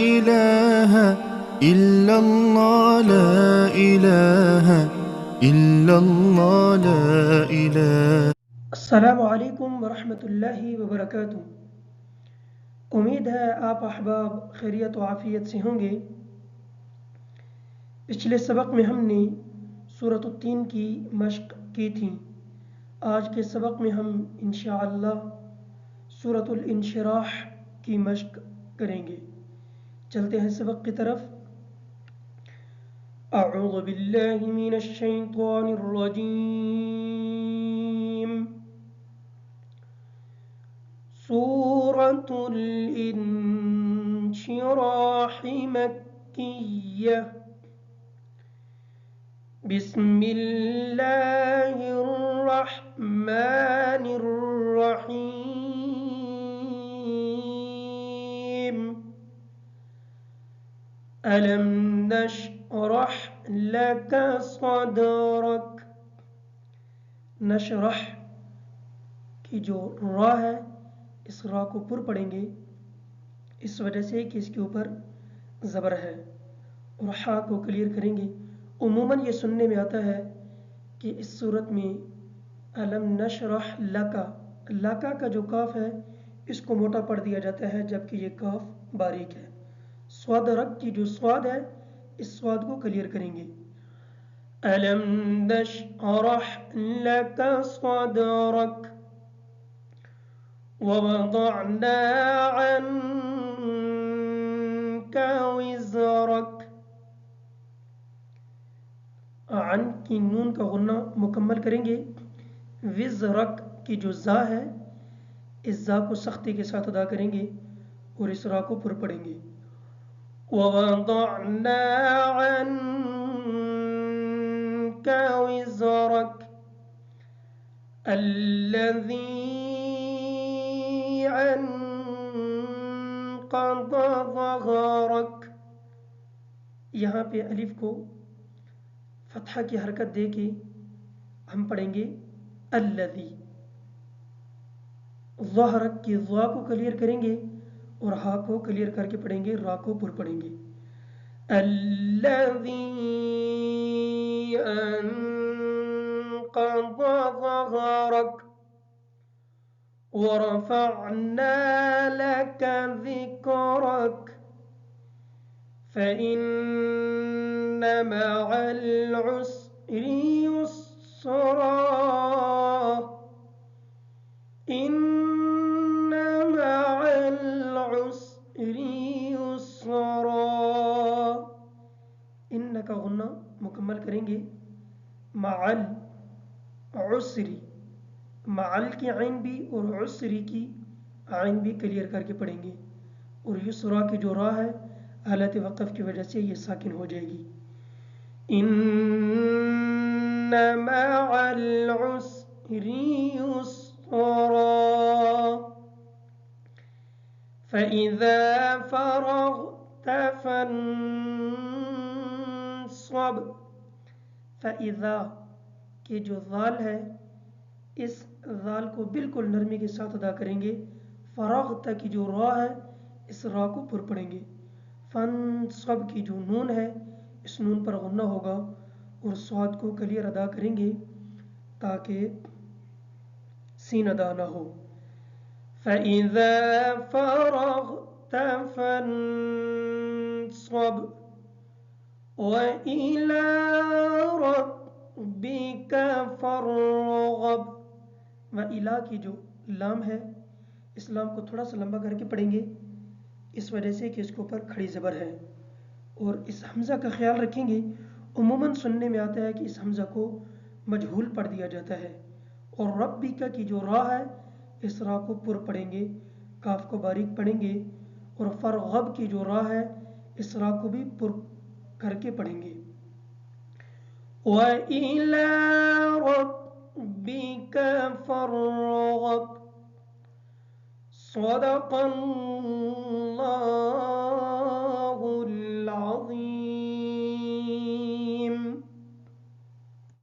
إله إلا الله لا إله إلا الله لا إله. السلام علیکم ورحمۃ اللہ وبرکاتہ۔ امید ہے آپ احباب خیریت و عافیت سے ہوں گے۔ پچھلے سبق میں ہم نے سورۃ التین کی مشق کی تھی۔ آج کے سبق میں ہم انشاءاللہ سورۃ الانشراح کی مشق کریں گے۔ چلتے ہیں سبق کی طرف۔ اعوذ باللہ من الشیطان الرجیم۔ سورة الانشراح مكية بسم الله الرحمن الرحيم ألم نشرح لك صدرك۔ نشرح کی جو را ہے اس را کو پر پڑھیں گے، اس وجہ سے کہ اس کے اوپر زبر ہے، اور ہا کو کلیئر کریں گے۔ عموماً یہ سننے میں آتا ہے کہ اس صورت میں علم نشرح لکا، لکا کا جو کاف ہے اس کو موٹا پڑھ دیا جاتا ہے، جبکہ یہ کاف باریک ہے۔ صدرک کی جو صاد ہے اس صاد کو کلیئر کریں گے۔ علم نشرح لک صدرک ووضعنا عنك وزرك۔ عن کی نون کا غنہ مکمل کریں گے۔ وزرک کی جو زا ہے اس زا کو سختی کے ساتھ ادا کریں گے اور اس را کو پر پڑھیں گے۔ ووضعنا عنك وزرك الذي انقض ظهرك۔ یہاں پہ الف کو فتحہ کی حرکت دے کے ہم پڑھیں گے الذی۔ ظہرک کی ضا کو کلیئر کریں گے اور ہا کو کلیئر کر کے پڑھیں گے، را کو پر پڑھیں گے۔ الذی انقض ظهرك ورفعنا لك ذكرك فإن مع العسر يسرا إن مع العسر يسرا۔ ان کا غنہ مکمل کریں گے۔ مع العسر، معل کی عین بھی اور عسری کی عین بھی کلیئر کر کے پڑھیں گے، اور یسرا کی جو را ہے حالت وقف کی وجہ سے یہ ساکن ہو جائے گی۔ ان مع العسر يسرا فإذا فرغت فانصب۔ فإذا کی جو ذال ہے اس ذال کو بالکل نرمی کے ساتھ ادا کریں گے۔ فراغت کی جو را ہے اس را کو پر پڑھیں گے۔ فنصب کی جو نون ہے اس نون پر غنہ ہوگا اور صاد کو کلیئر ادا کریں گے تاکہ سین ادا نہ ہو۔ فَإِذَا فَرَغْتَ فَانصَبْ وَإِلَى رَبِّكَ فَارْغَب۔ وَإِلَى کی جو لام ہے اس لام کو تھوڑا سا لمبا کر کے پڑھیں گے، اس وجہ سے کہ اس کے اوپر کھڑی زبر ہے، اور اس حمزہ کا خیال رکھیں گے۔ عموماً سننے میں آتا ہے کہ اس حمزہ کو مجہول پڑھ دیا جاتا ہے، اور ربک کی جو را ہے اس را کو پر پڑھیں گے، کاف کو باریک پڑھیں گے، اور فرغب کی جو را ہے اس را کو بھی پر کر کے پڑھیں گے۔ وَإِلَى رَبِّكَ فَارْغَب۔ صدق اللہ العظیم۔